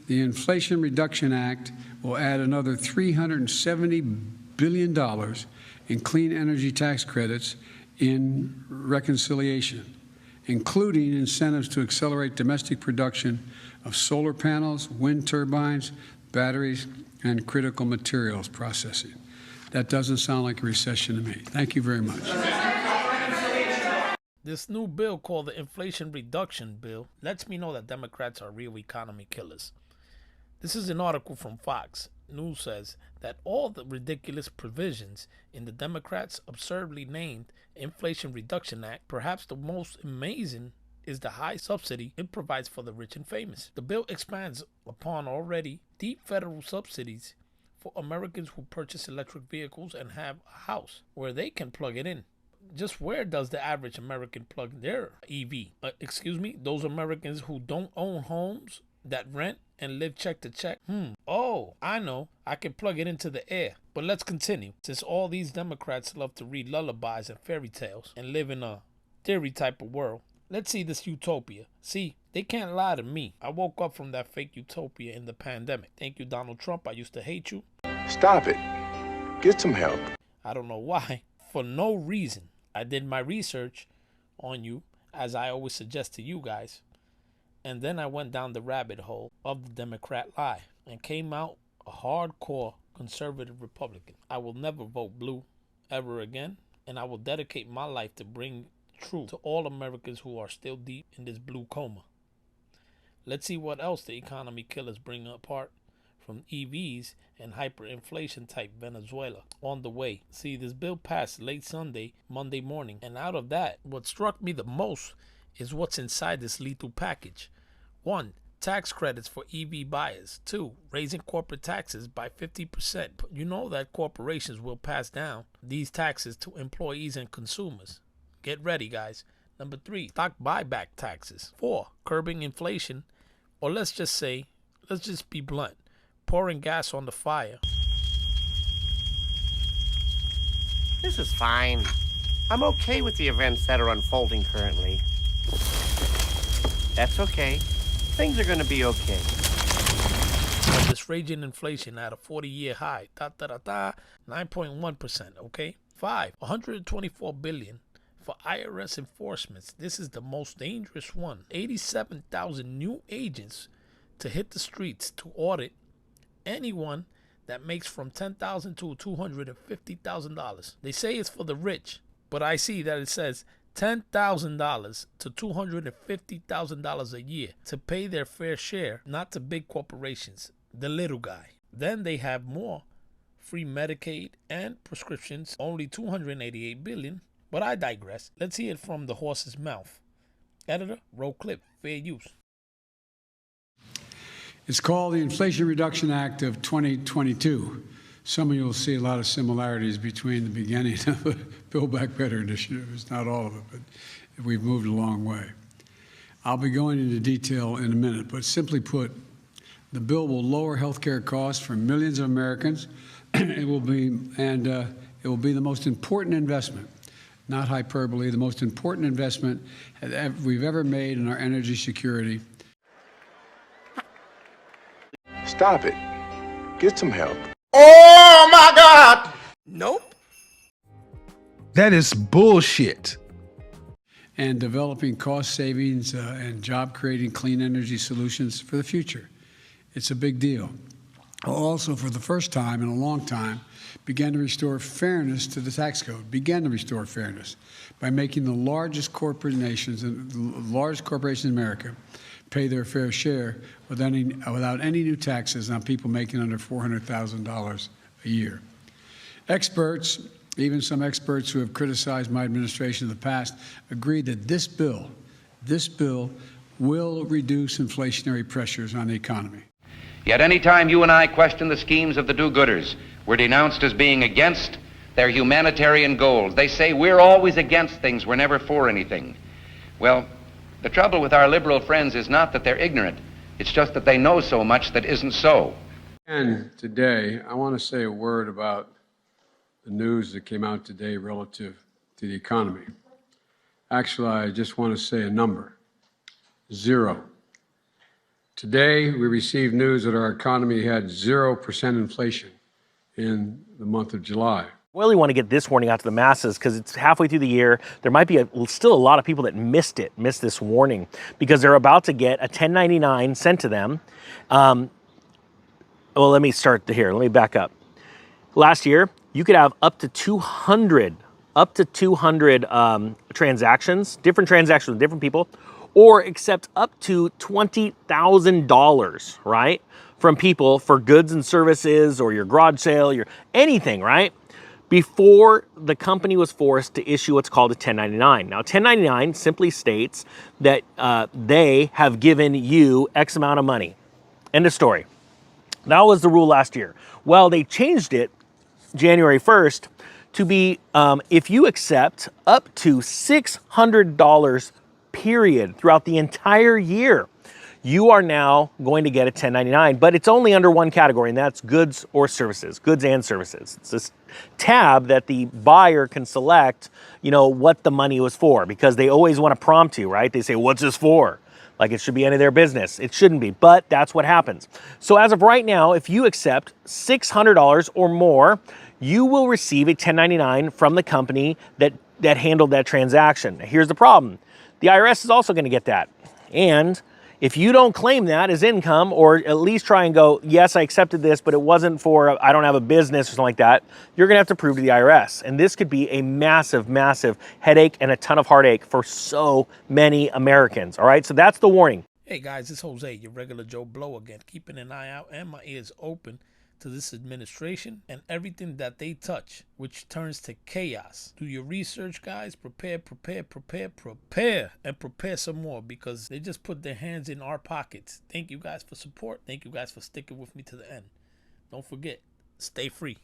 The Inflation Reduction Act will add another $370 billion in clean energy tax credits in reconciliation, including incentives to accelerate domestic production of solar panels, wind turbines, batteries, and critical materials processing. That doesn't sound like a recession to me. Thank you very much. This new bill called the Inflation Reduction Bill lets me know that Democrats are real economy killers. This is an article from Fox News says that all the ridiculous provisions in the Democrats' absurdly named Inflation Reduction Act, perhaps the most amazing is the high subsidy it provides for the rich and famous. The bill expands upon already deep federal subsidies for Americans who purchase electric vehicles and have a house where they can plug it in. Just where does the average American plug their EV? Those Americans who don't own homes, that rent and live check to check. Oh, I know. I can plug it into the air. But let's continue. Since all these Democrats love to read lullabies and fairy tales and live in a theory type of world, let's see this utopia. See, they can't lie to me. I woke up from that fake utopia in the pandemic. Thank you, Donald Trump. I used to hate you. Stop it. Get some help. I don't know why. For no reason. I did my research on you, as I always suggest to you guys. And then I went down the rabbit hole of the Democrat lie and came out a hardcore conservative Republican. I will never vote blue ever again, and I will dedicate my life to bring truth to all Americans who are still deep in this blue coma. Let's see what else the economy killers bring apart from EVs and hyperinflation type Venezuela on the way. See, this bill passed late Monday morning, and out of that, what struck me the most is what's inside this lethal package. 1. Tax credits for EV buyers. 2. Raising corporate taxes by 50%. You know that corporations will pass down these taxes to employees and consumers. Get ready, guys. Number 3, stock buyback taxes. 4, curbing inflation, or let's just be blunt, pouring gas on the fire. This is fine. I'm okay with the events that are unfolding currently. That's okay. Things are going to be okay. But this raging inflation at a 40-year high, 9.1%, okay? 5, $124 billion for IRS enforcements. This is the most dangerous one. 87,000 new agents to hit the streets to audit anyone that makes from $10,000 to $250,000. They say it's for the rich, but I see that it says $10,000 to $250,000 a year to pay their fair share, not to big corporations, the little guy. Then they have more free Medicaid and prescriptions, only $288 billion. But I digress. Let's hear it from the horse's mouth. Editor, roll clip, fair use. It's called the Inflation Reduction Act of 2022. Some of you will see a lot of similarities between the beginning of the Build Back Better initiative. It's not all of it, but we've moved a long way. I'll be going into detail in a minute, but simply put, the bill will lower health care costs for millions of Americans. It will be the most important investment, not hyperbole, the most important investment we've ever made in our energy security. Stop it. Get some help. Oh my God! Nope. That is bullshit. And developing cost savings and job-creating clean energy solutions for the future. It's a big deal. Also, for the first time in a long time, began to restore fairness to the tax code, by making the largest corporations in America pay their fair share without any new taxes on people making under $400,000 a year. Experts, even some experts who have criticized my administration in the past, agree that this bill will reduce inflationary pressures on the economy. Yet any time you and I question the schemes of the do-gooders, we're denounced as being against their humanitarian goals. They say we're always against things, we're never for anything. Well, the trouble with our liberal friends is not that they're ignorant, it's just that they know so much that isn't so. And today, I want to say a word about the news that came out today relative to the economy. Actually, I just want to say a number, 0. Today, we received news that our economy had 0% inflation in the month of July. We really want to get this warning out to the masses because it's halfway through the year. There might be still a lot of people that missed this warning, because they're about to get a 1099 sent to them. Well, let me start here. Let me back up. Last year, you could have up to 200 transactions, different transactions with different people, or accept up to $20,000, right, from people for goods and services or your garage sale, your anything, right, before the company was forced to issue what's called a 1099. Now, 1099 simply states that they have given you X amount of money. End of story. That was the rule last year. Well, they changed it January 1st to be if you accept up to $600 period throughout the entire year, you are now going to get a 1099, but it's only under one category, and that's goods or services, goods and services. It's this tab that the buyer can select, what the money was for, because they always want to prompt you, right? They say, what's this for? Like it should be any of their business. It shouldn't be, but that's what happens. So as of right now, if you accept $600 or more, you will receive a 1099 from the company that handled that transaction. Now, here's the problem. The IRS is also going to get that. And if you don't claim that as income, or at least try and go, yes, I accepted this, but it wasn't for, I don't have a business or something like that, you're going to have to prove to the IRS. And this could be a massive, massive headache and a ton of heartache for so many Americans. All right, so that's the warning. Hey guys, it's Jose, your regular Joe Blow again, keeping an eye out and my ears open to this administration and everything that they touch, which turns to chaos. Do your research, guys. Prepare, and prepare some more, because they just put their hands in our pockets. Thank you guys for support. Thank you guys for sticking with me to the end. Don't forget, stay free.